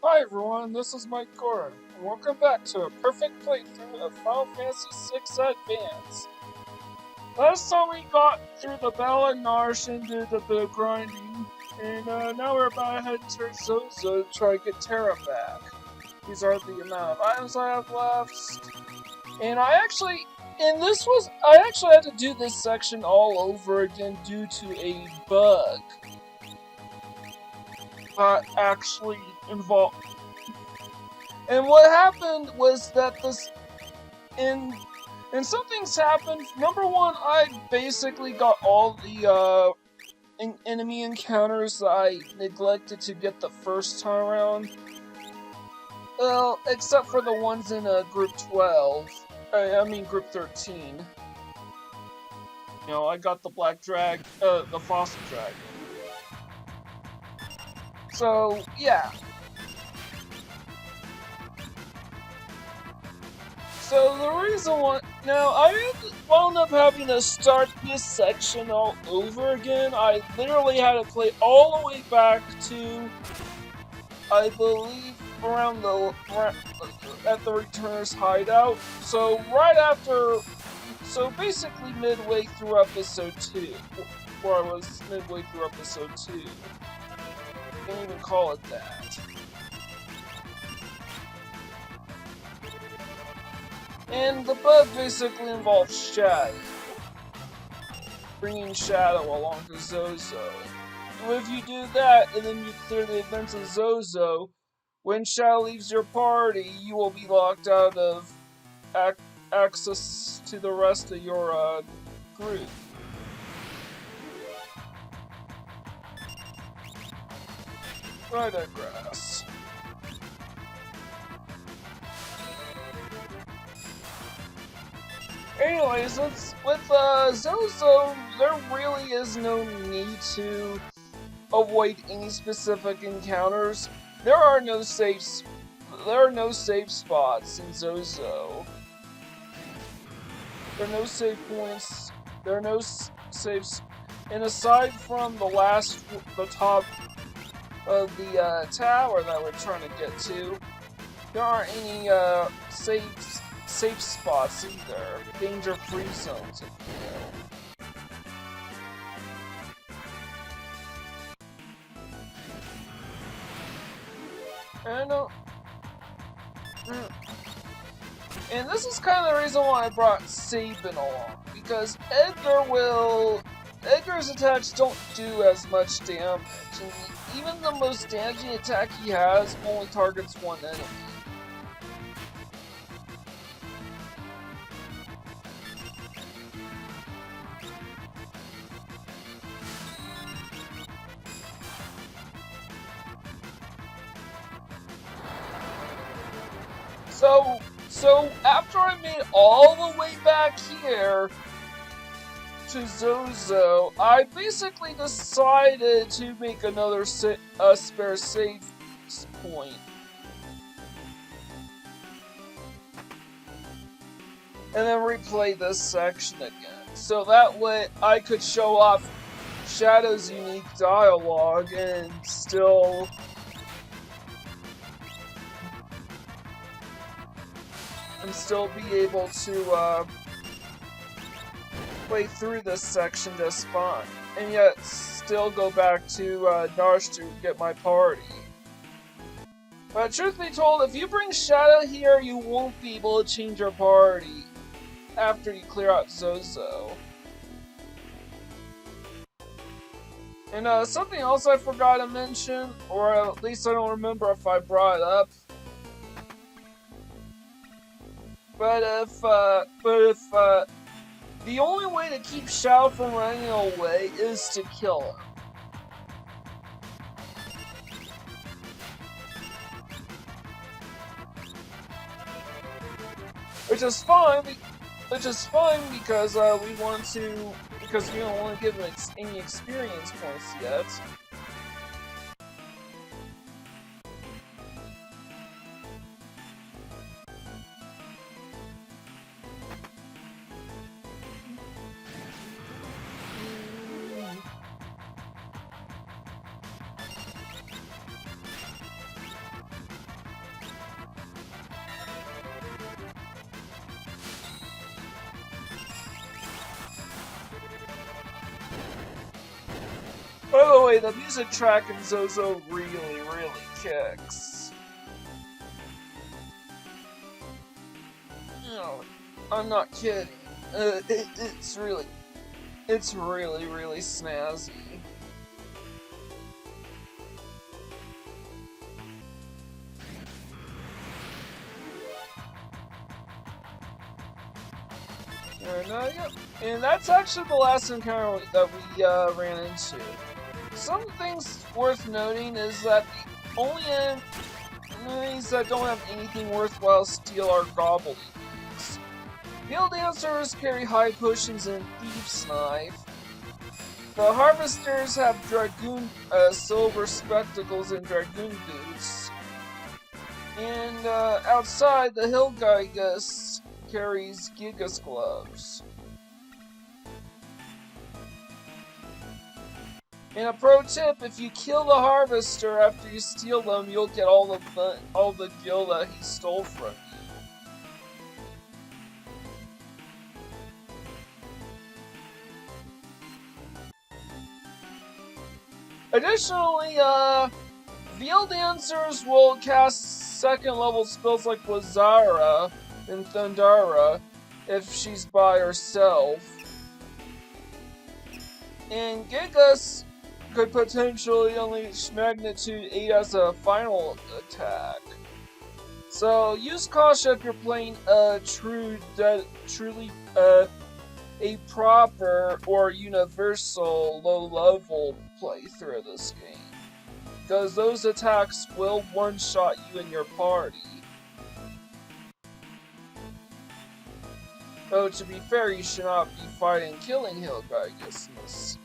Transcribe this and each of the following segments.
Hi everyone, this is Mike Cura, and welcome back to a perfect playthrough of Final Fantasy VI Advance. Last time we got through the Battle of Narsh and did a bit of grinding, and now we're about to head to Zozo to try to get Terra back. These are the amount of items I have left, and I actually had to do this section all over again due to a bug that actually involved. And what happened was that and some things happened. Number one, I basically got all the enemy encounters that I neglected to get the first time around. Well, except for the ones in Group 12. I mean Group 13. You know, I got the the Fossil Dragon. So, yeah. So the reason why now I wound up having to start this section all over again. I literally had to play all the way back to, I believe, at the Returner's hideout. So basically midway through episode 2, where I was midway through episode 2. Can't even call it that. And the bug basically involves Shadow. Bringing Shadow along to Zozo. And if you do that, and then you clear the events of Zozo, when Shadow leaves your party, you will be locked out of access to the rest of your group. I digress. Anyways, with Zozo, there really is no need to avoid any specific encounters. There are no safe spots in Zozo. There are no save points. There are no saves, and aside from the top of the tower that we're trying to get to, there aren't any safe spots either. Danger-free zones, if you will. And this is kind of the reason why I brought Sabin along, because Edgar's attacks don't do as much damage, and even the most damaging attack he has only targets one enemy. So after I made all the way back here to Zozo, I basically decided to make another spare save point. And then replay this section again. So that way I could show off Shadow's unique dialogue and still be able to play through this section just fine, and yet still go back to Narsh to get my party. But truth be told, if you bring Shadow here, you won't be able to change your party after you clear out Zozo. And something else I forgot to mention, or at least I don't remember if I brought it up. But if the only way to keep Shadow from running away is to kill him. Which is fine because we don't want to give him any experience points yet. By the way, the music track in Zozo really kicks. No, I'm not kidding. It's really snazzy. Yep. And that's actually the last encounter that we ran into. Some things worth noting is that the only enemies that don't have anything worthwhile steal are gobbledygook. Field dancers carry high potions and thief's knife. The harvesters have dragoon silver spectacles and dragoon boots. And outside, the hill gigas carries Gigas gloves. And a pro tip, if you kill the harvester after you steal them, you'll get all the gil that he stole from you. Additionally, field dancers will cast second level spells like Lazara and Thundara if she's by herself. And Gigas could potentially unleash Magnitude 8 as a final attack. So use caution if you're playing a truly a proper or universal low-level playthrough of this game, because those attacks will one-shot you and your party. Though to be fair, you should not be fighting killing Hillgigas in this.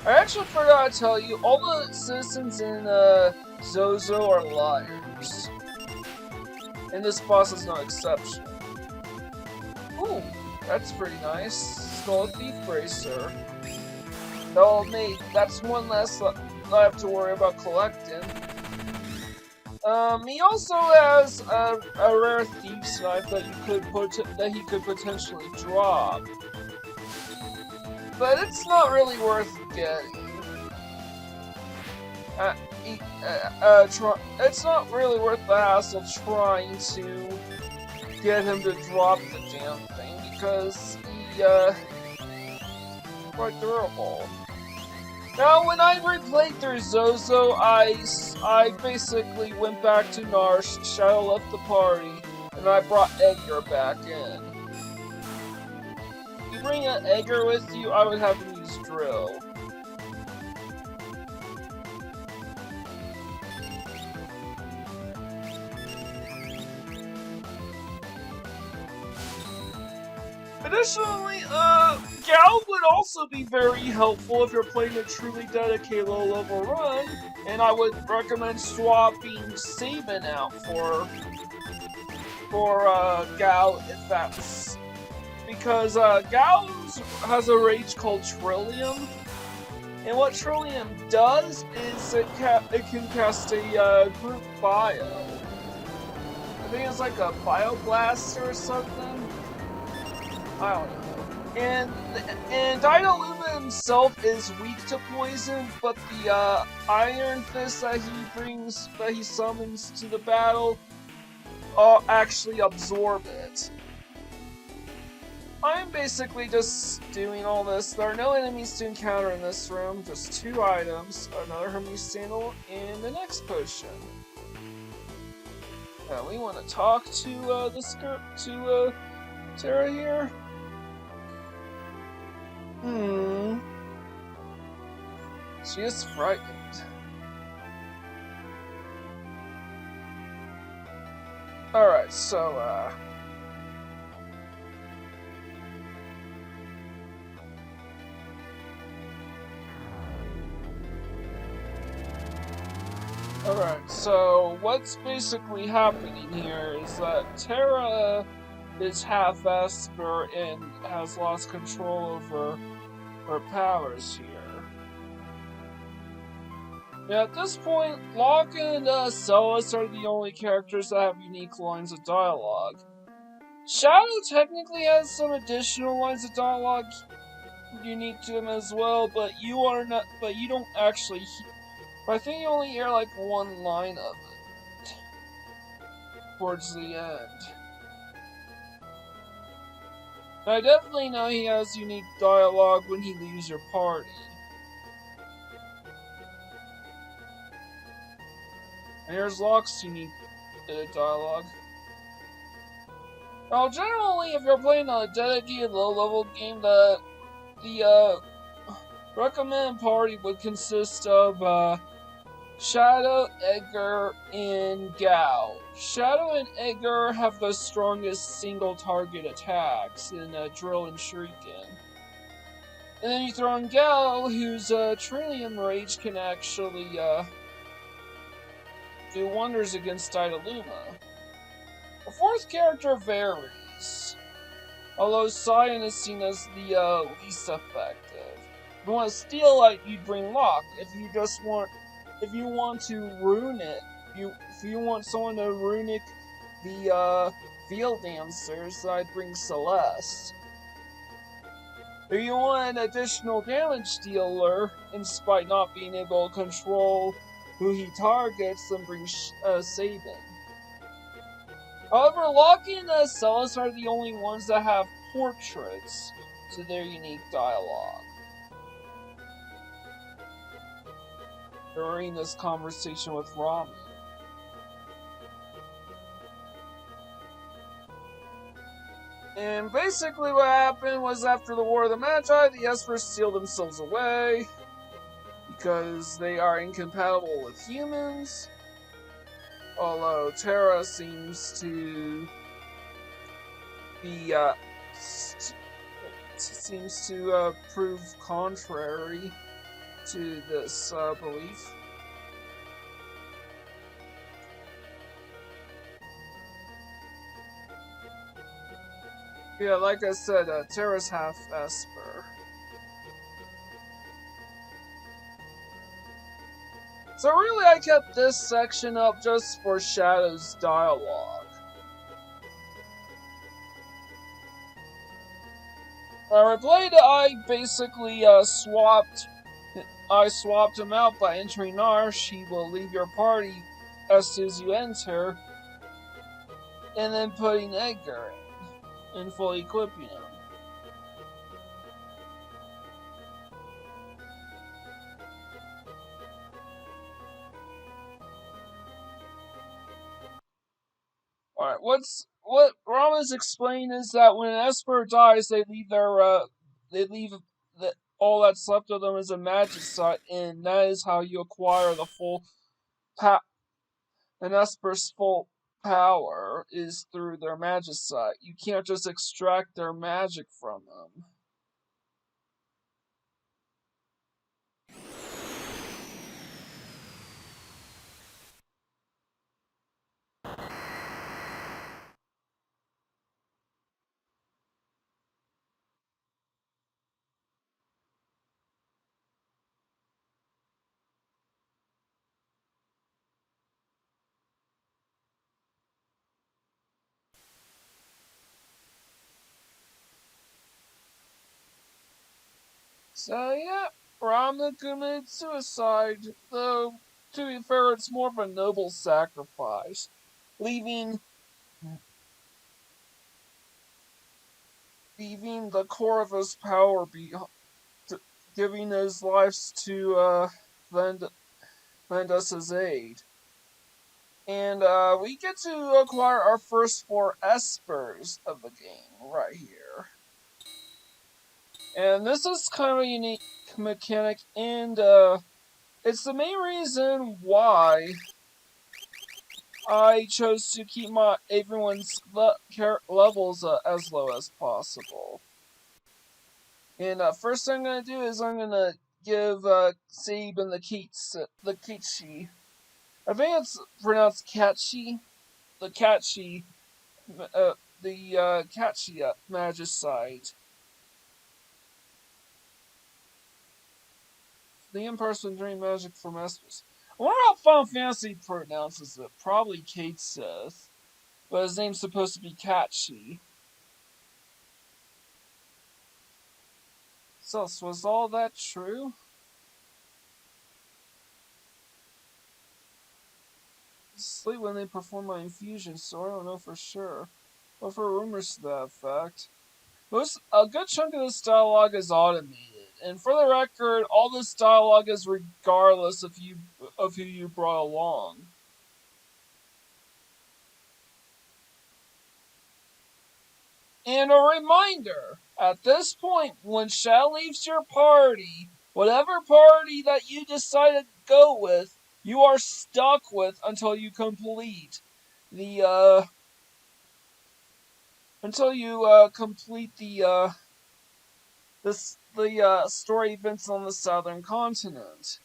I actually forgot to tell you, all the citizens in Zozo are liars. And this boss is no exception. Ooh, that's pretty nice. Skull Thief Bracer. Oh mate, that's one less that I have to worry about collecting. He also has a rare Thief's Knife that he could potentially drop. But it's not really worth getting. It's not really worth the hassle trying to get him to drop the damn thing, because he's quite durable. Now, when I replayed through Zozo, I basically went back to Narsh, Shadow left the party, and I brought Edgar back in. If you bring an Edgar with you, I would have him use Drill. Additionally, Gau would also be very helpful if you're playing a truly dedicated low-level run, and I would recommend swapping Sabin out for Gau if that's... Because Gau has a rage called Trillium, and what Trillium does is it can cast a group bio. I think it's like a Bioblast or something. I don't know. And Daedaluma himself is weak to poison, but the Iron Fist that he summons to the battle actually absorb it. I'm basically just doing all this. There are no enemies to encounter in this room, just 2 items, another Hermes Sandal, and the next potion. Now we want to talk to Terra here. She is frightened. Alright, so, Alright, so what's basically happening here is that Terra is half Esper and has lost control over her powers here. Yeah, at this point, Locke and Celes are the only characters that have unique lines of dialogue. Shadow technically has some additional lines of dialogue unique to him as well, but you are not. But you don't actually. But I think you only hear like one line of it towards the end. And I definitely know he has unique dialogue when he leaves your party. And here's Locke's unique dialogue. Well, generally, if you're playing a dedicated low-level game, the recommended party would consist of Shadow, Edgar, and Gau. Shadow and Edgar have the strongest single-target attacks in Drill and Shuriken. And then you throw in Gau, whose Trillium Rage can actually do wonders against Daedaluma. The fourth character varies, although Cyan is seen as the least effective. If you want to steal it, you'd bring Locke. If you want to rune it, if you want someone to runic the field dancers, I'd bring Celeste. If you want an additional damage dealer, in spite not being able to control who he targets, then bring Sabin. However, Locke and Celes are the only ones that have portraits to their unique dialogue. During this conversation with Ramen. And basically what happened was after the War of the Magi, the Espers sealed themselves away because they are incompatible with humans. Although Terra seems to be prove contrary to this belief. Yeah, like I said, Terra's half Esper. So really, I kept this section up just for Shadow's dialogue. I replayed it, I basically swapped him out by entering Narsh. He will leave your party as soon as you enter, and then putting Edgar in and fully equipping him. Alright, what Rama's explained is that when an Esper dies, they leave all that's left of them as a magicite, and that is how you acquire the full an Esper's full power is through their magicite. You can't just extract their magic from them. So yeah, Rama committed suicide, though to be fair, it's more of a noble sacrifice, leaving the core of his power giving his life to lend us his aid. And we get to acquire our first 4 Espers of the game right here. And this is kind of a unique mechanic, and it's the main reason why I chose to keep everyone's levels as low as possible. And first thing I'm gonna do is I'm gonna give Sabin the Kichi. I think it's pronounced Catchy. The Catchy, Catchy Magicite. The in-person dream magic from Espers. I wonder how Final Fantasy pronounces it. Probably Kate says. But his name's supposed to be catchy. So, was all that true? Sleep when they perform my infusion, so I don't know for sure. But for rumors to that effect. A good chunk of this dialogue is automated, and for the record, all this dialogue is regardless of who you brought along. And a reminder, at this point, when Shadow leaves your party, whatever party that you decide to go with, you are stuck with until you complete the story events on the southern continent.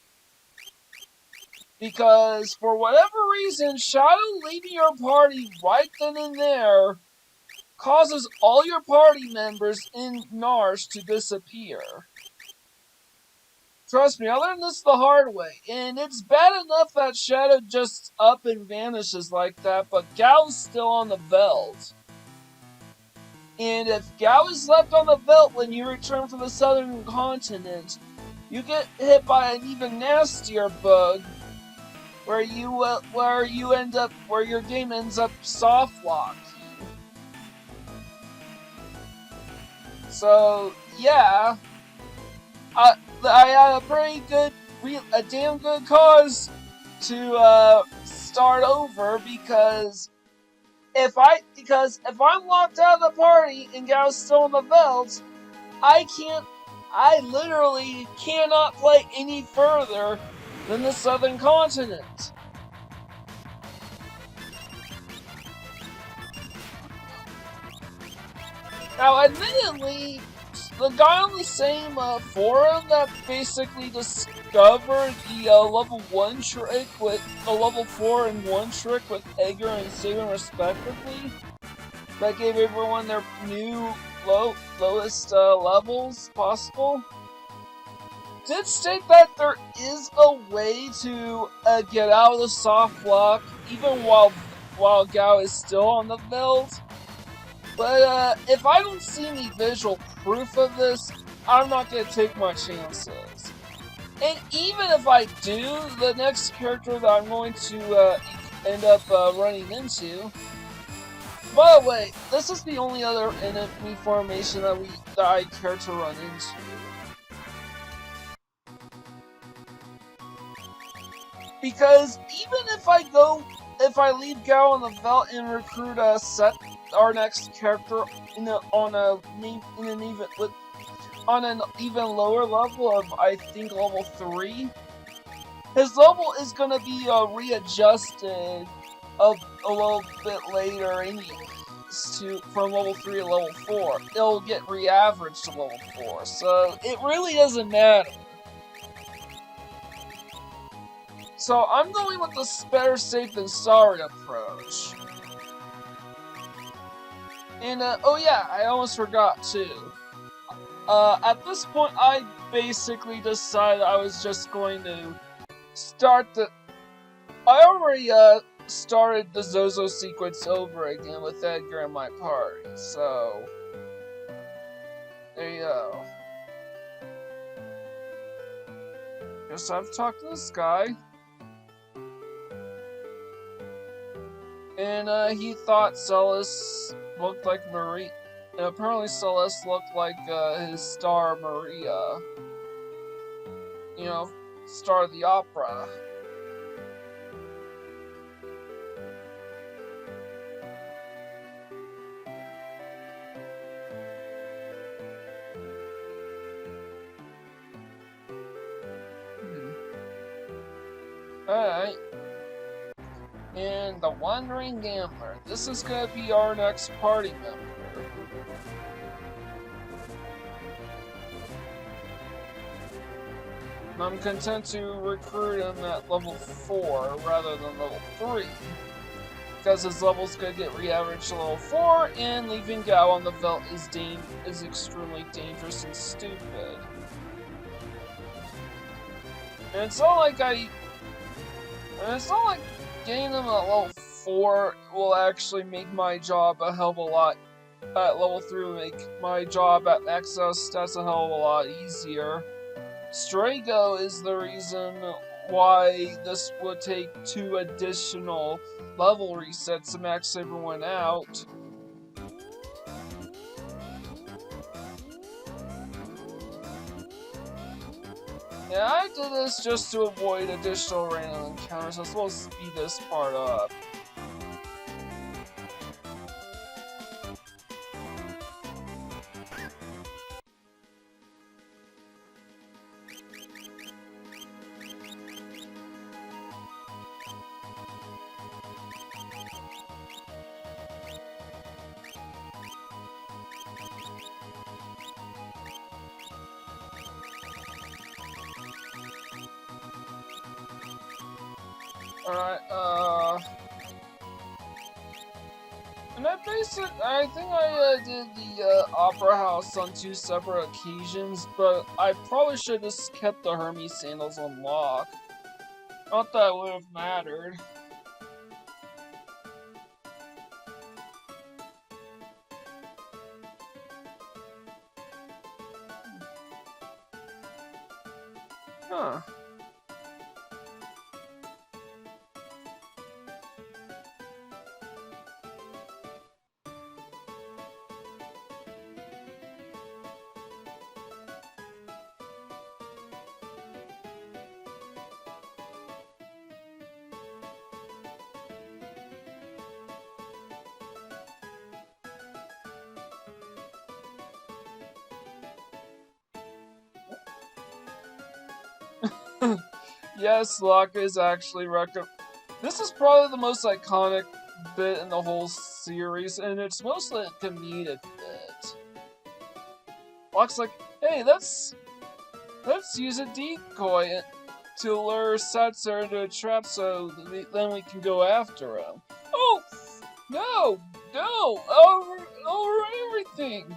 Because for whatever reason, Shadow leaving your party right then and there causes all your party members in Narsh to disappear. Trust me, I learned this the hard way, and it's bad enough that Shadow just up and vanishes like that, but Gau's still on the Veld. And if Gau is left on the Veld when you return from the southern continent, you get hit by an even nastier bug, where your game ends up soft locked. So yeah, I had a damn good cause to start over because if I'm locked out of the party and Gau's still in the Veld, I literally cannot play any further than the southern continent. Now, admittedly, the guy on the same forum that basically discovered the level 1 trick with the level 4 and 1 trick with Edgar and Sabin respectively, that gave everyone their new lowest levels possible, did state that there is a way to get out of the soft lock even while Gau is still on the Veld. But if I don't see any visual proof of this, I'm not going to take my chances. And even if I do, the next character that I'm going to end up running into... By the way, this is the only other enemy formation that I care to run into. Because even if I leave Gau on the Veld and recruit our next character on an even lower level of, I think, level 3, his level is gonna be readjusted a little bit later anyways, from level 3 to level 4. It'll get re-averaged to level 4, so it really doesn't matter. So I'm going with the better safe than sorry approach. And, oh yeah, I almost forgot too. At this point, I basically decided I was just going to start I already, started the Zozo sequence over again with Edgar in my party, so... There you go. Guess I've talked to this guy. And, he thought Celes looked like Marie. And apparently Celes looked like, his star Maria. You know, star of the opera. Alright. And the Wandering Gambler. This is gonna be our next party member. I'm content to recruit him at level 4 rather than level 3. Because his level's gonna get re-averaged to level 4, and leaving Gau on the Veld is extremely dangerous and stupid. And it's not like And it's not like getting them at level 4 will actually make my job a hell of a lot. At level 3 will make my job at Exos stats a hell of a lot easier. Strago is the reason why this would take 2 additional level resets to max everyone out. Yeah, I did this just to avoid additional random encounters, as well as speed this part up. Alright, and I think I did the Opera House on 2 separate occasions, but I probably should have just kept the Hermes sandals unlocked. Not that it would have mattered. Huh. Yes, Locke is actually This is probably the most iconic bit in the whole series, and it's mostly a comedic bit. Locke's like, hey, let's use a decoy to lure Setzer into a trap so then we can go after him. Oh! No! No! Over everything!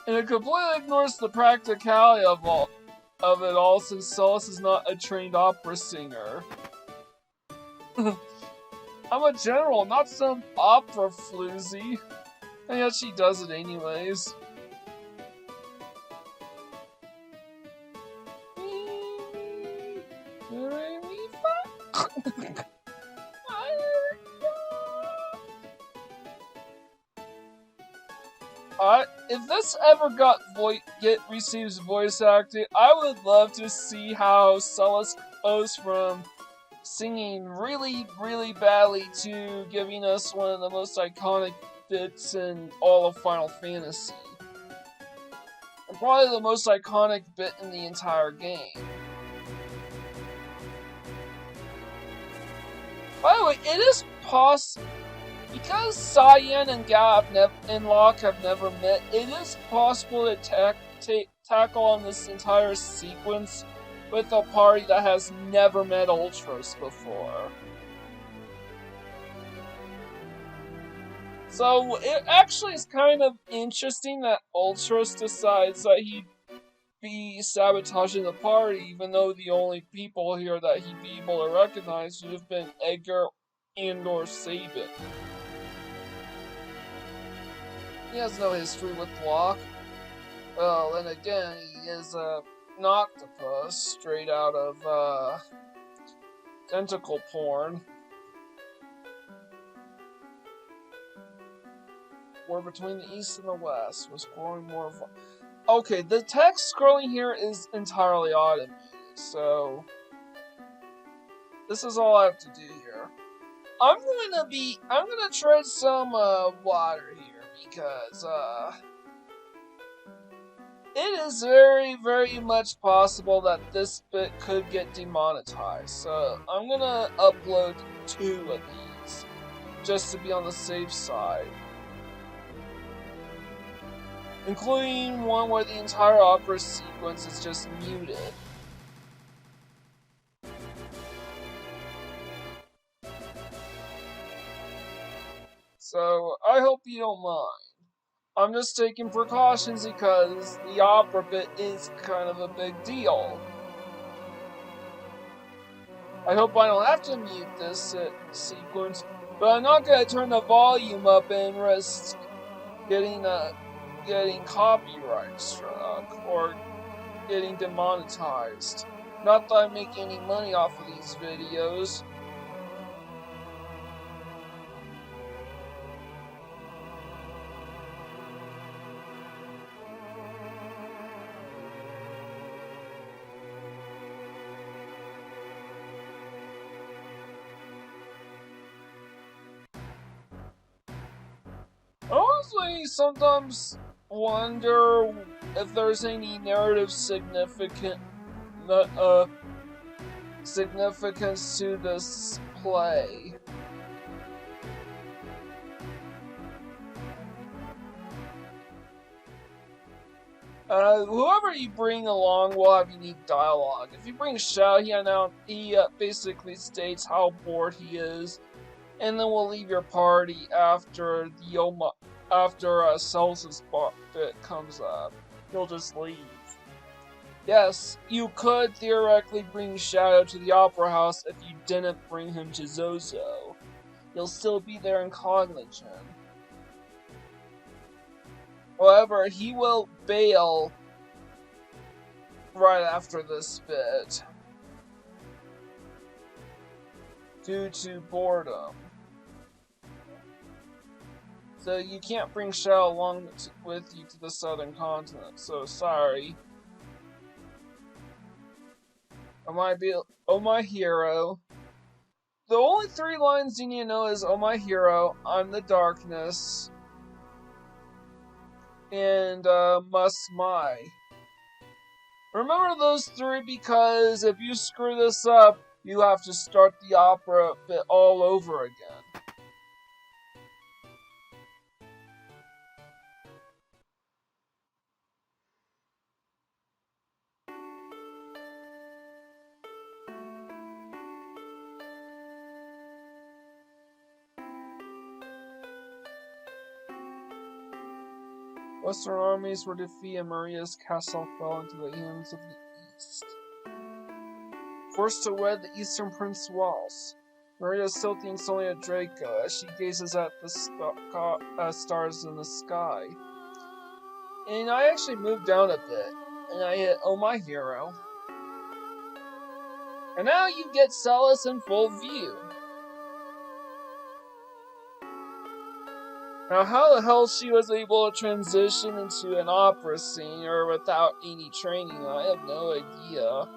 And it completely ignores the practicality of it all, since Celes is not a trained opera singer. I'm a general, not some opera floozy. And yet she does it anyways. If this ever receives voice acting, I would love to see how Celes goes from singing really, really badly to giving us one of the most iconic bits in all of Final Fantasy. And probably the most iconic bit in the entire game. By the way, it is possible. Because Cyan and Gau and Locke have never met, it is possible to tackle on this entire sequence with a party that has never met Ultros before. So it actually is kind of interesting that Ultros decides that he'd be sabotaging the party, even though the only people here that he'd be able to recognize would have been Edgar and/or Sabin. He has no history with Locke. Well, and again, he is an octopus straight out of tentacle porn. War between the East and the West was growing more. Okay, the text scrolling here is entirely automated, so this is all I have to do here. I'm gonna tread some water here. Because, it is very, very much possible that this bit could get demonetized. So, I'm gonna upload 2 of these, just to be on the safe side. Including one where the entire opera sequence is just muted. So, I hope you don't mind. I'm just taking precautions because the opera bit is kind of a big deal. I hope I don't have to mute this sequence, but I'm not gonna turn the volume up and risk getting copyright struck or getting demonetized. Not that I make any money off of these videos. Honestly, sometimes wonder if there's any narrative significance to this play. Whoever you bring along will have unique dialogue. If you bring Xiao, he basically states how bored he is, and then we'll leave your party after Celes' bit comes up. He'll just leave. Yes, you could theoretically bring Shadow to the Opera House if you didn't bring him to Zozo. He'll still be there in Cognition. However, he will bail right after this bit due to boredom. So you can't bring Xiao along with you to the southern continent, so sorry. Oh my hero. The only 3 lines you need to know is, oh my hero, I'm the darkness, and must my. Remember those 3 because if you screw this up, you have to start the opera bit all over again. Western armies were defeated and Maria's castle fell into the hands of the East. Forced to wed the Eastern Prince Waltz, Maria still thinks only of Draco as she gazes at the stars in the sky. And I actually moved down a bit, and I hit Oh My Hero. And now you get Celes in full view. Now, how the hell she was able to transition into an opera singer without any training, I have no idea.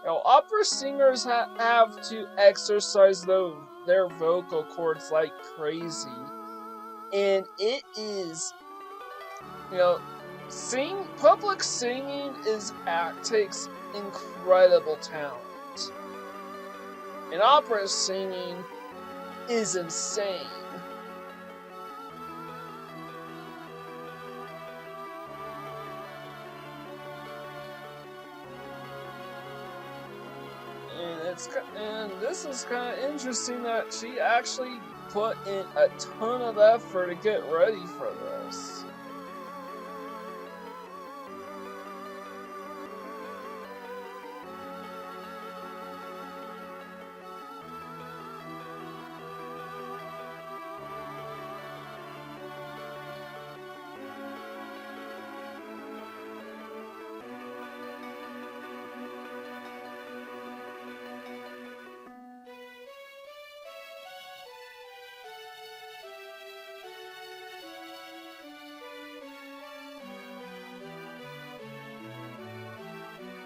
Now, opera singers have to exercise their vocal cords like crazy. And it is, public singing takes incredible talent. And opera singing is insane. And this is kind of interesting that she actually put in a ton of effort to get ready for this.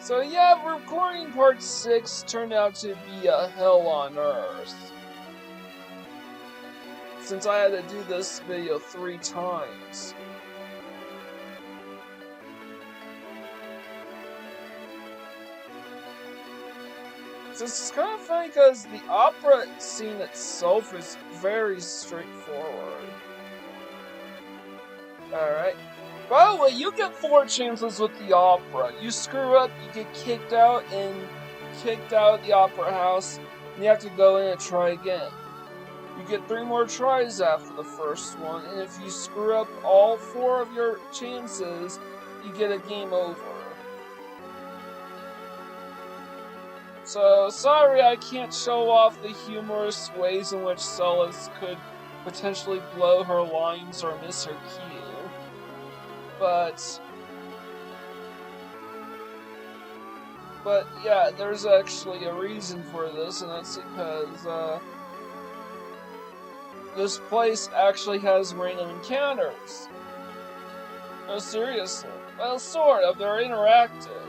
So yeah, recording part 6 turned out to be a hell on earth. Since I had to do this video 3 times. So it's kind of funny because the opera scene itself is very straightforward. Alright. By the way, you get 4 chances with the opera. You screw up, you get kicked out of the opera house, and you have to go in and try again. You get 3 more tries after the first one, and if you screw up all 4 of your chances, you get a game over. So, sorry I can't show off the humorous ways in which Celes could potentially blow her lines or miss her cue. But yeah, there's actually a reason for this, and that's because, this place actually has random encounters. No, seriously. Well, sort of. They're interactive.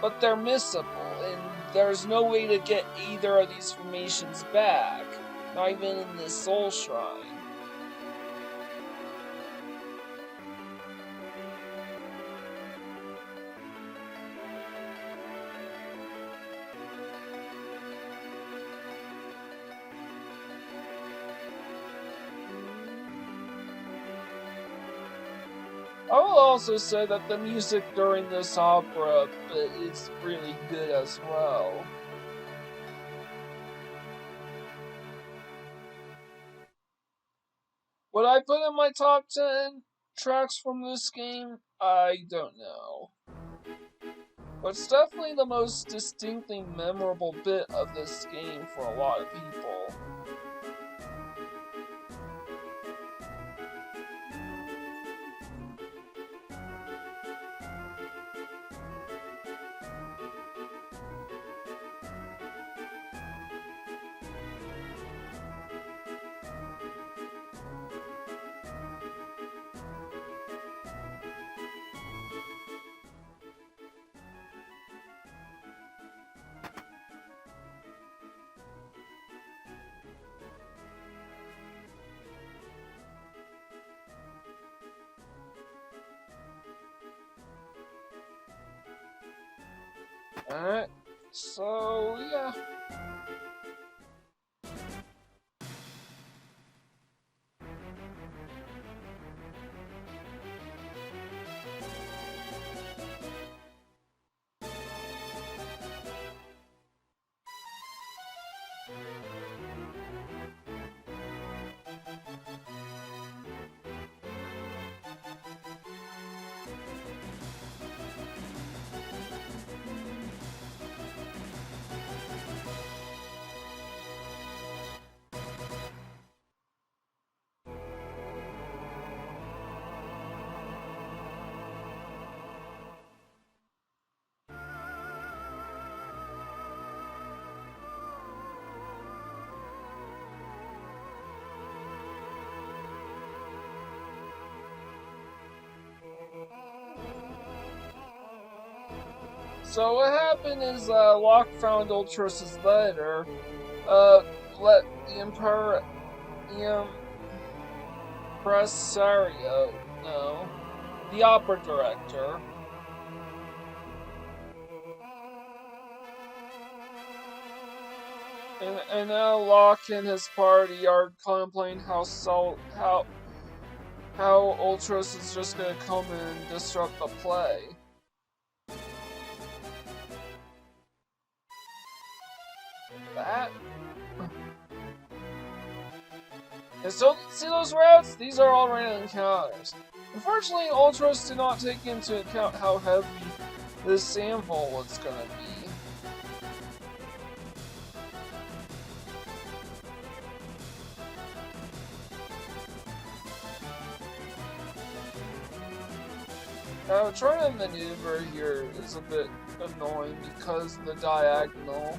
But they're missable, and there's no way to get either of these formations back. Not even in this Soul Shrine. I will also say that the music during this opera is really good as well. Would I put in my top 10 tracks from this game? I don't know. But it's definitely the most distinctly memorable bit of this game for a lot of people. Alright, so yeah. So what happened is, Locke found Ultros' letter, let the Impresario know, the opera director. And now Locke and his party are contemplating how Ultros is just gonna come and disrupt the play. That. And so, see those routes? These are all random encounters. Unfortunately, Ultros did not take into account how heavy this sample was gonna be. Now, trying to maneuver here is a bit annoying because of the diagonal.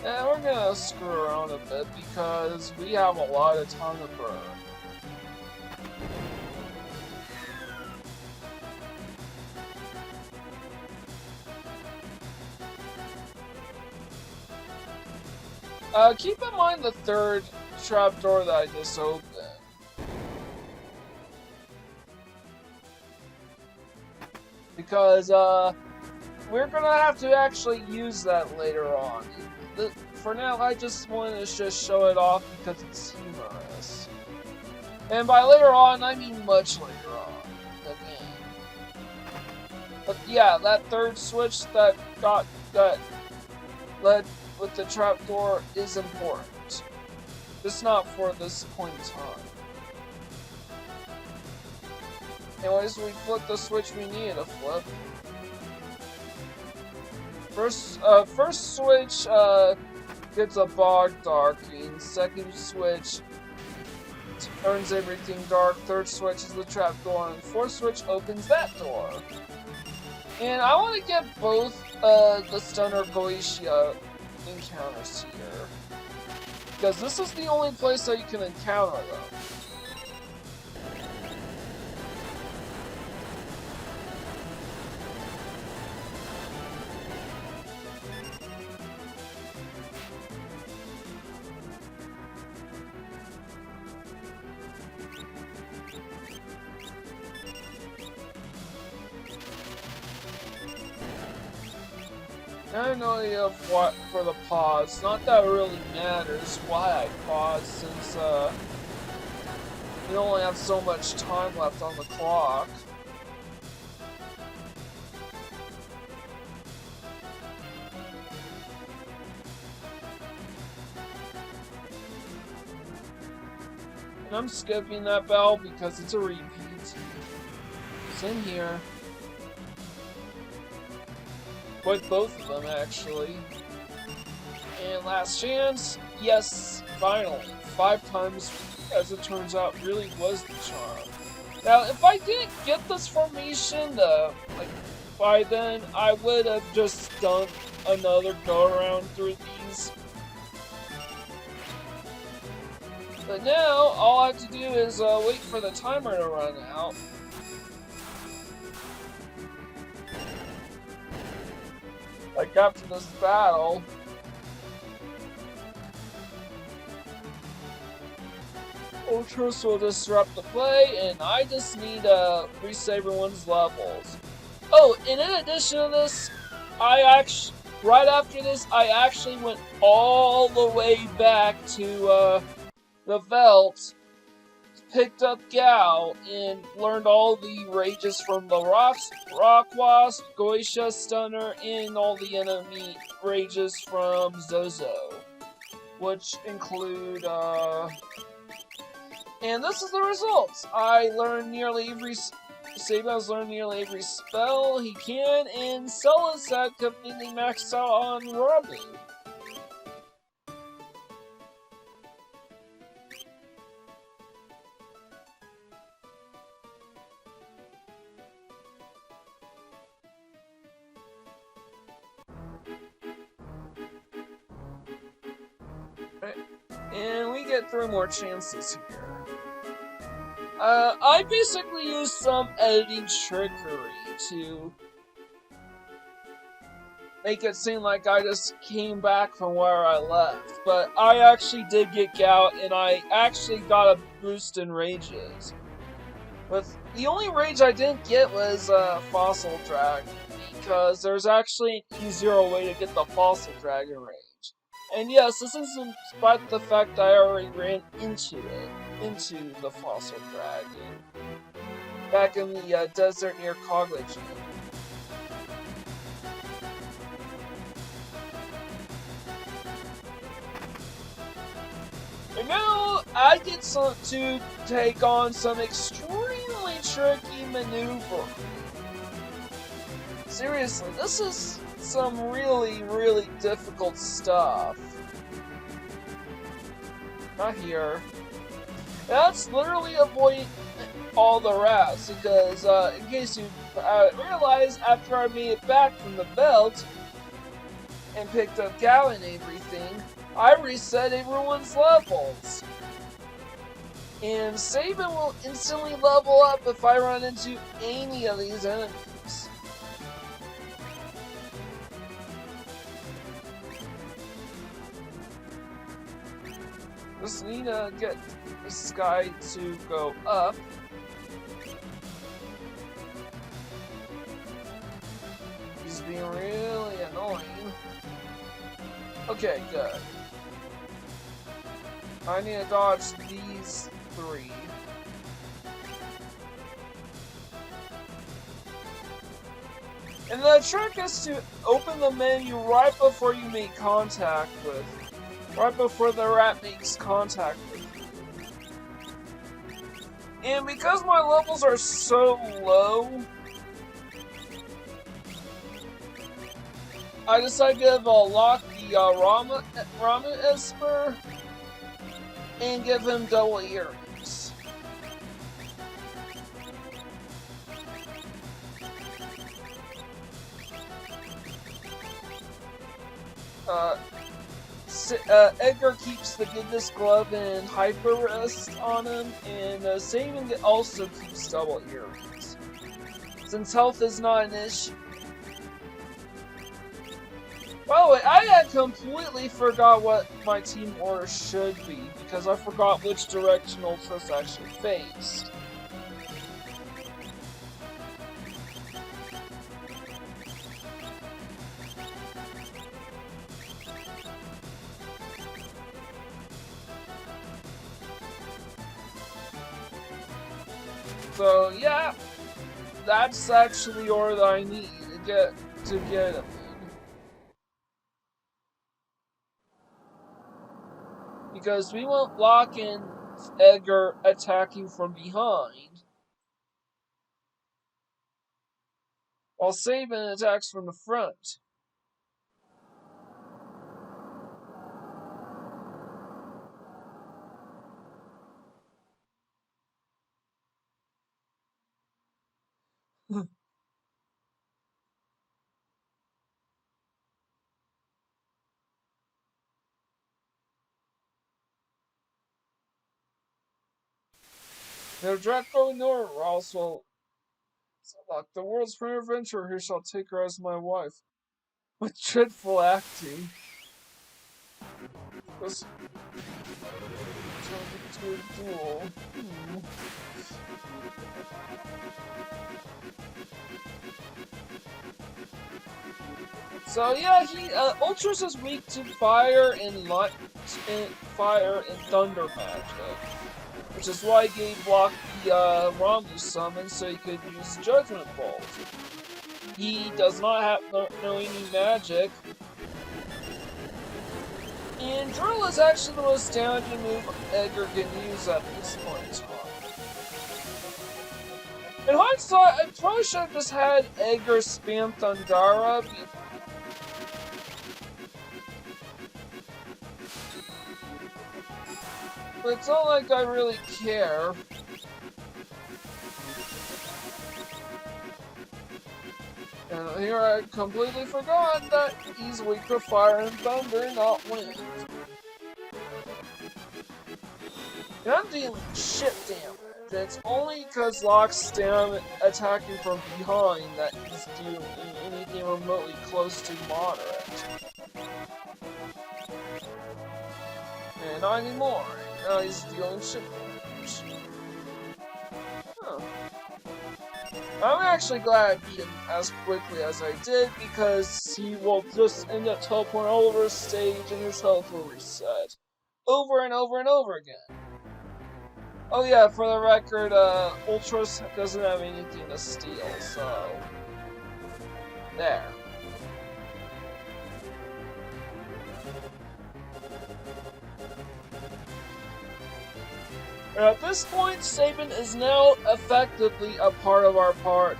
And we're gonna screw around a bit because we have a lot of time to burn. Keep in mind the third trapdoor that I just opened. Because, we're gonna have to actually use that later on. For now, I just wanted to just show it off because it's humorous. And by later on, I mean much later on in the game. But yeah, that third switch that led with the trapdoor is important. Just not for this point in time. Anyways, we flipped the switch we needed to flip. First switch, gets a bog darkening. Second switch turns everything dark. Third switch is the trap door, and fourth switch opens that door. And I want to get both the Stunner Goetia encounters here, because this is the only place that you can encounter them. I have no idea of what for the pause. Not that it really matters why I pause, since we only have so much time left on the clock. And I'm skipping that bell because it's a repeat. Same here. With both of them, actually. And last chance, yes, finally. 5 times, as it turns out, really was the charm. Now, if I didn't get this formation, by then, I would have just done another go-around through these. But now, all I have to do is wait for the timer to run out. Like after this battle. Ultras will disrupt the play, and I just need to reset everyone's levels. Oh, and in addition to this, right after this, I actually went all the way back to the Veldt, picked up Gau, and learned all the rages from the Rock Wasp, Goetia Stunner, and all the enemy rages from Zozo. Which include, and this is the results! I learned nearly every... Sabin's learned nearly every spell he can, and Celes had completely maxed out on Rabu. And we get 3 more chances here. I basically used some editing trickery to make it seem like I just came back from where I left. But I actually did get Gau, and I actually got a boost in rages. But the only rage I didn't get was Fossil Dragon, because there's actually an easier way to get the Fossil Dragon rage. And yes, this is in spite of the fact that I already ran into the Fossil Dragon, back in the desert near Coglage. And now, I get to take on some extremely tricky maneuver. Seriously, this is some really, really difficult stuff. Not here. That's literally avoiding all the rats, because in case you realize, after I made it back from the Veldt and picked up Gau and everything, I reset everyone's levels. And Sabin will instantly level up if I run into any of these enemies. Just need to get this guy to go up. He's being really annoying. Okay, good. I need to dodge these 3. And the trick is to open the menu right before you make contact with. Right before the rat makes contact with you. And because my levels are so low, I decided to lock the Rama Esper and give him double earrings. Edgar keeps the Goodness Glove and Hyper Rest on him, and Sabin also keeps double earrings. Since health is not an issue. By the way, I had completely forgot what my team order should be, because I forgot which direction Ultras actually faced. So yeah, that's actually the order that I need to get him in. Because we won't lock in Edgar attacking from behind, while Sabin attacks from the front. Their Draco Nor also like the world's premier adventurer who shall take her as my wife. With dreadful acting. This turned into a duel. So yeah, Ultras is weak to fire and thunder magic, which is why he gave Block the Ramu summon so he could use Judgment Bolt. He does not know any magic, and Drill is actually the most damaging move Edgar can use at this point in time. In hindsight, I probably should have just had Edgar spam Thundara. But it's not like I really care. And here I completely forgot that he's weak to fire and thunder, not wind. And I'm dealing shit damage. And it's only because Locke's attacking from behind that he's doing anything remotely close to moderate. And not anymore. Now he's dealing shit damage. Huh. I'm actually glad I beat him as quickly as I did, because he will just end up teleporting all over his stage and his health will reset. Over and over and over again. Oh yeah, for the record, Ultras doesn't have anything to steal, so... There. And at this point, Sabin is now effectively a part of our party.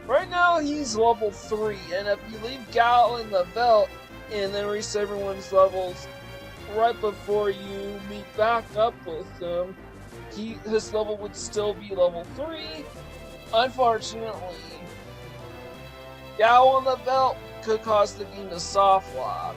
Right now, he's level 3, and if you leave Gau in the belt and then reset everyone's levels right before you meet back up with him, his level would still be level 3. Unfortunately, Gau on the belt could cause the game to soft lock.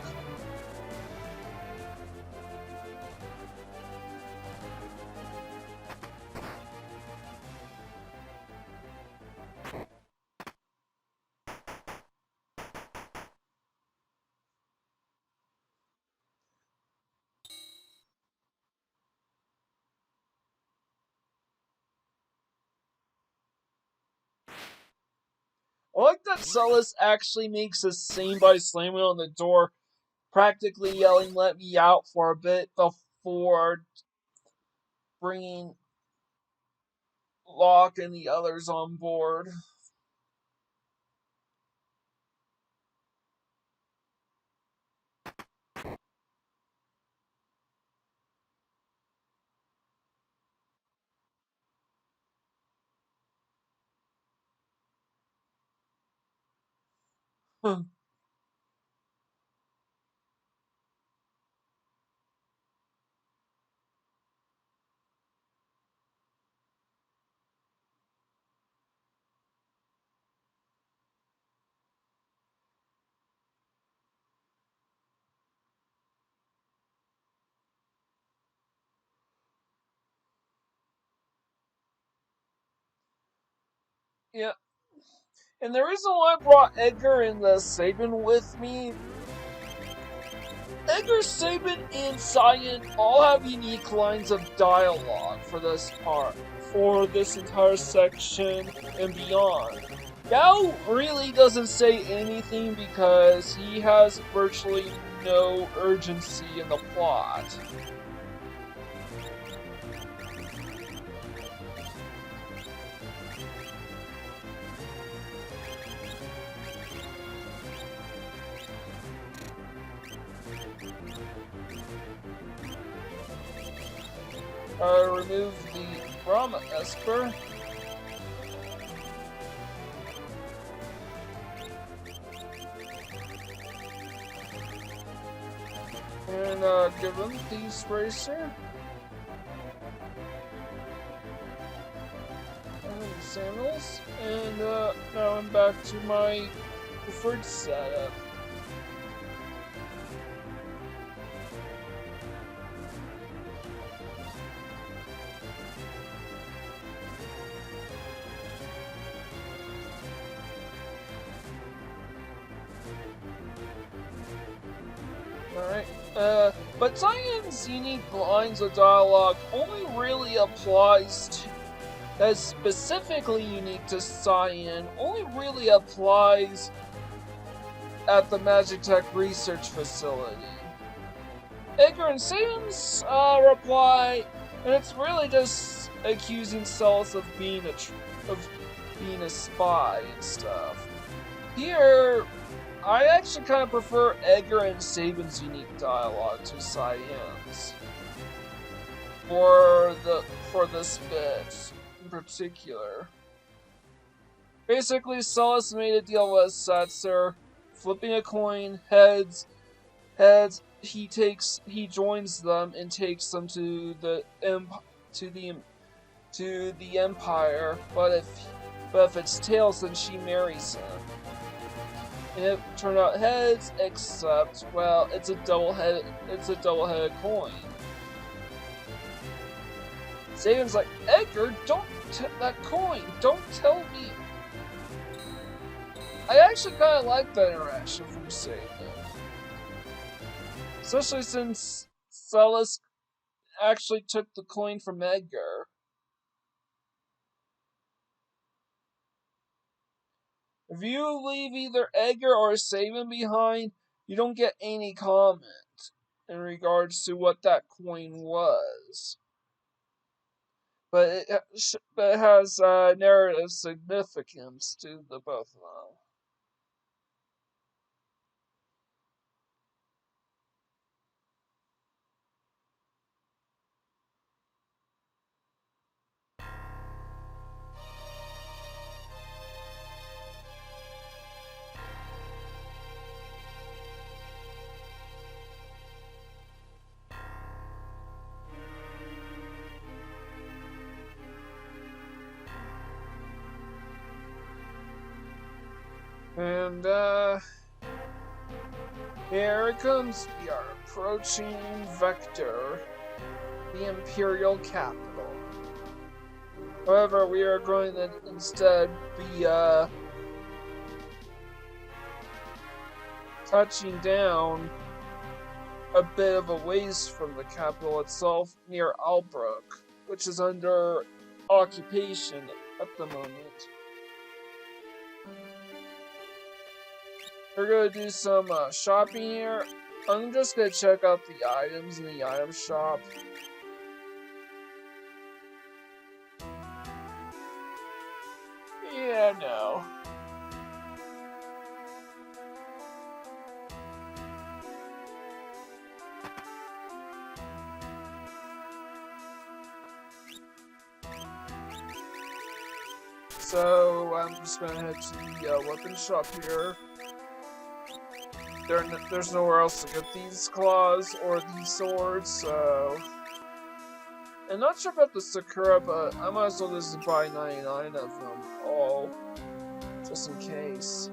I like that Celes actually makes a scene by slamming on the door, practically yelling, "Let me out," for a bit before bringing Locke and the others on board. Yeah. And the reason why I brought Edgar and the Sabin with me, Edgar, Sabin, and Cyan all have unique lines of dialogue for this part, for this entire section and beyond. Gau really doesn't say anything because he has virtually no urgency in the plot. Remove the Brahma Esper. And give him the Spracer. And the sandals. And now I'm back to my preferred setup. Alright, but Cyan's unique lines of dialogue only really applies to, that's specifically unique to Cyan, only really applies at the Magic Tech Research Facility. Edgar and Sabin's reply, and it's really just accusing Celes of being a spy and stuff. Here, I actually kind of prefer Edgar and Sabin's unique dialogue to Cyan's for this bit in particular. Basically, Celes made a deal with Setzer, flipping a coin, heads. He joins them and takes them to the Empire. But if it's tails, then she marries him. And it turned out heads, except, well, it's a double-headed coin. Sabin's like, Edgar, don't that coin, don't tell me. I actually kind of like that interaction from Sabin. Especially since Celes actually took the coin from Edgar. If you leave either Edgar or Sabin behind, you don't get any comment in regards to what that coin was. But it has narrative significance to the both of them. And, here it comes. We are approaching Vector, the Imperial capital. However, we are going to instead be, touching down a bit of a ways from the capital itself, near Albrook, which is under occupation at the moment. We're gonna do some shopping here. I'm just gonna check out the items in the item shop. Yeah, no. So I'm just gonna head to the weapon shop here. there's nowhere else to get these claws or these swords, so... I'm not sure about the Sakura, but I might as well just buy 99 of them all, just in case.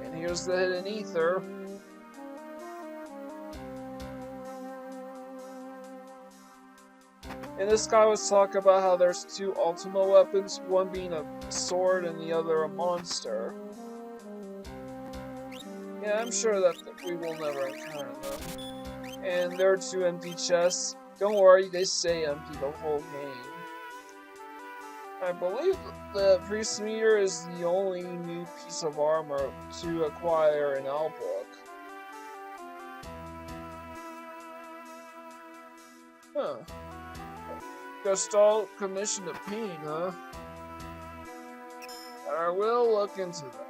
And here's the hidden ether. And this guy was talking about how there's two Ultima weapons, one being a sword and the other a monster. Yeah, I'm sure that we will never encounter them. And there are two empty chests. Don't worry, they stay empty the whole game. I believe the Priest Meter is the only new piece of armor to acquire in Albrook. Huh. Gestalt commissioned a painting, huh? I will look into that.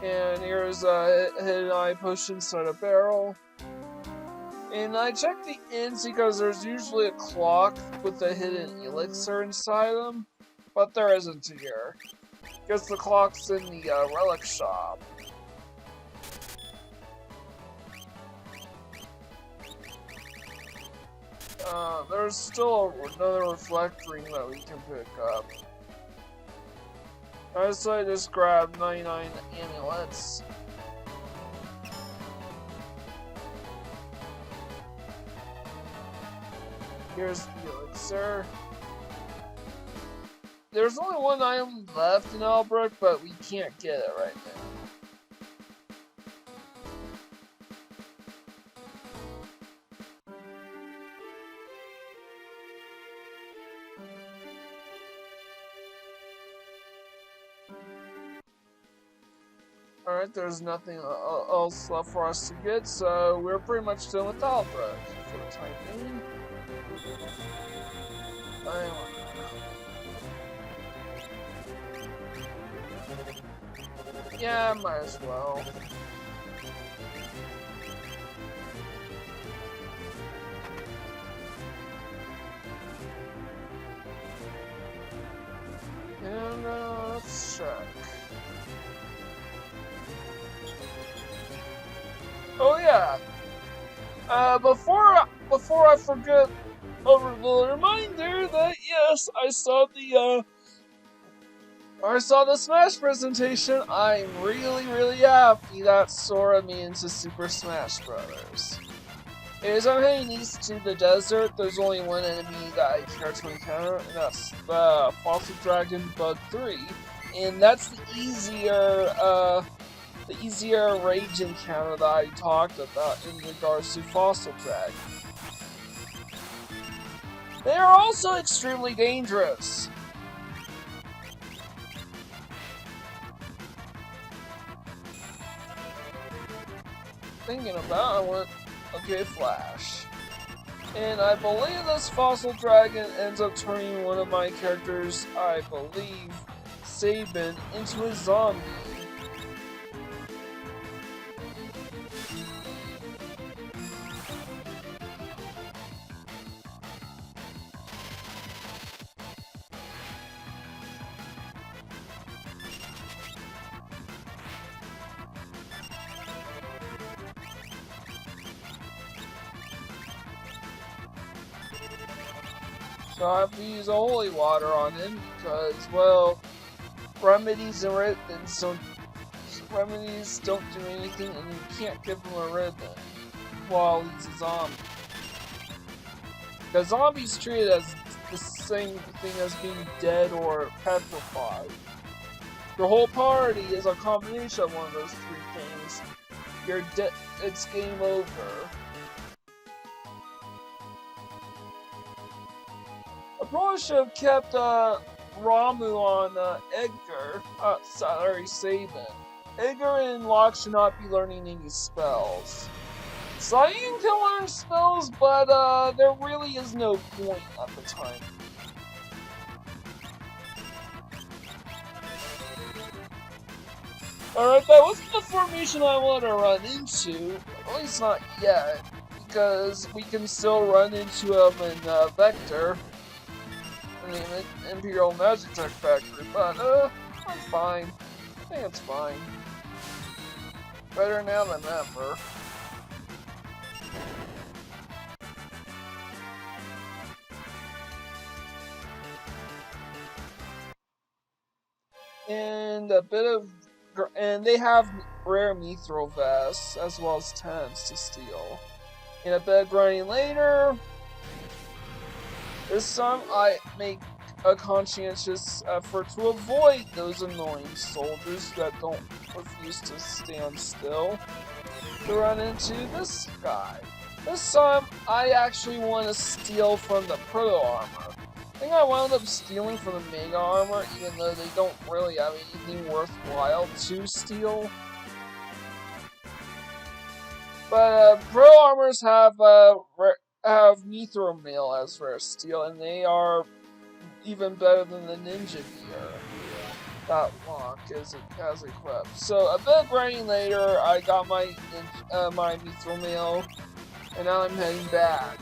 And here's a hidden eye potion inside a barrel. And I checked the inns because there's usually a clock with a hidden elixir inside them, but there isn't here. Guess the clock's in the relic shop. There's still another reflect ring that we can pick up. I decided to just grab 99 amulets. Here's the elixir. There's only one item left in Albrook, but we can't get it right now. Alright, there's nothing else left for us to get, so we're pretty much done with Albrook for the time being. Yeah, might as well. And let's check. Oh yeah. Before I forget, a reminder that yes, I saw the Smash presentation. I'm really happy that Sora made into Super Smash Brothers. As I'm heading east to the desert, there's only one enemy that I care to encounter, and that's the Fossil Dragon Bug 3. And that's the easier rage encounter that I talked about in regards to Fossil Dragon. They are also extremely dangerous. Thinking about it, I went, okay, Flash. And I believe this Fossil Dragon ends up turning one of my characters, I believe, Sabin, into a zombie. So I have to use holy water on him because, well, remedies don't do anything, and you can't give him a ribbon while he's a zombie. Because zombies treated as the same thing as being dead or petrified. Your whole party is a combination of one of those three things. You're dead. It's game over. I probably should have kept Ramu on Edgar. Sabin. Edgar and Locke should not be learning any spells. Cyan can learn spells, but there really is no point at the time. Alright, that wasn't the formation I want to run into. At least not yet, because we can still run into them in Vector. I mean, Imperial Magic Tech Factory, but I'm fine. I think it's fine. Better now than ever. And a bit of, and they have rare mithril vests as well as tents to steal. And a bit of grinding later. This time I make a conscientious effort to avoid those annoying soldiers that don't refuse to stand still. To run into this guy. This time I actually want to steal from the proto armor. I think I wound up stealing from the mega armor, even though they don't really have anything worthwhile to steal. But pro armors have mithril mail as rare steel, and they are even better than the ninja gear. That lock is equipped. So a bit of grinding later, I got my mithril mail, and now I'm heading back.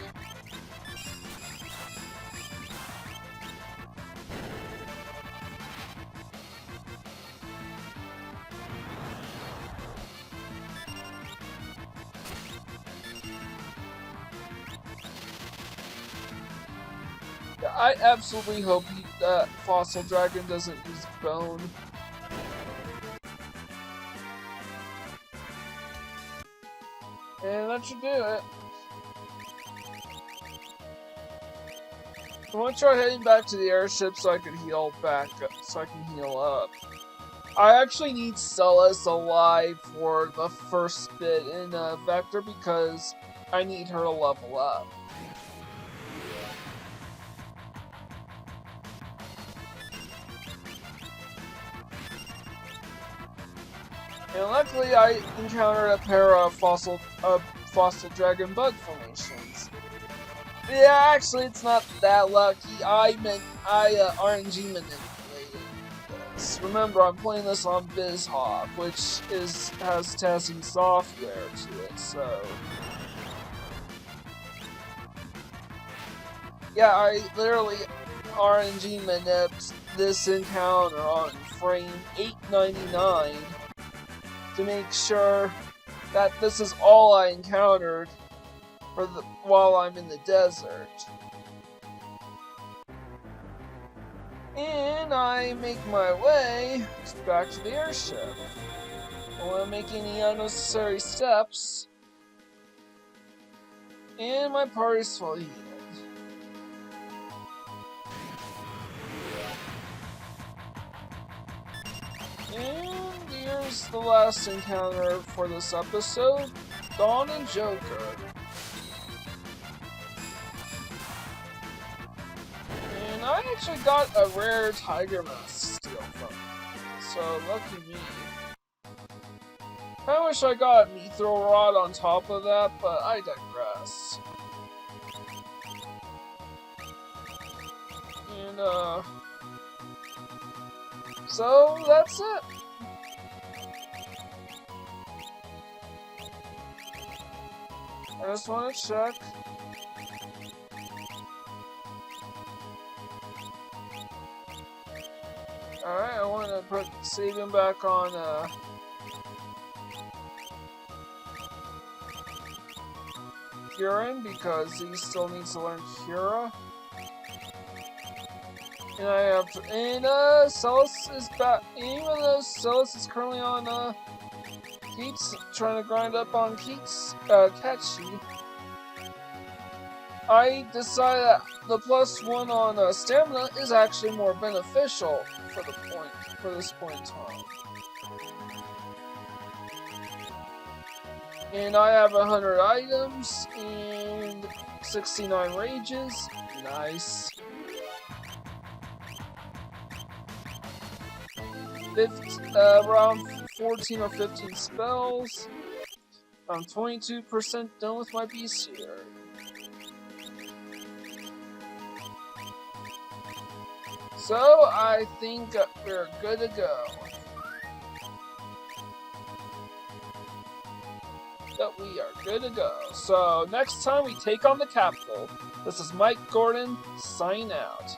I absolutely hope that Fossil Dragon doesn't use Bone. And that should do it. I want to try heading back to the airship so I can heal up. I actually need Celes alive for the first bit in Vector because I need her to level up. And luckily, I encountered a pair of fossil dragon bug formations. Yeah, actually, it's not that lucky. I RNG manipulated this. Remember, I'm playing this on BizHop, which has testing software to it, so. Yeah, I literally RNG manipped this encounter on frame 899. To make sure that this is all I encountered while I'm in the desert. And I make my way back to the airship. I don't want to make any unnecessary steps. And my party's fully healed. And here's the last encounter for this episode, Dawn and Joker. And I actually got a rare tiger mask to steal from them, so lucky me. I wish I got a mithril rod on top of that, but I digress. And so that's it. I just want to check. Alright, I want to put Sabin back on Cura because he still needs to learn Cura. And I have to, and Celes is back, even though Celes is currently on Keats, trying to grind up on Keats, Catchy. I decided that the +1 on stamina is actually more beneficial for this point in time. And I have 100 items and 69 rages. Nice. 50, around 14 or 15 spells. I'm 22% done with my bestiary. So I think we're good to go. That we are good to go. So next time we take on the capital. This is Mike Gordon, signing out.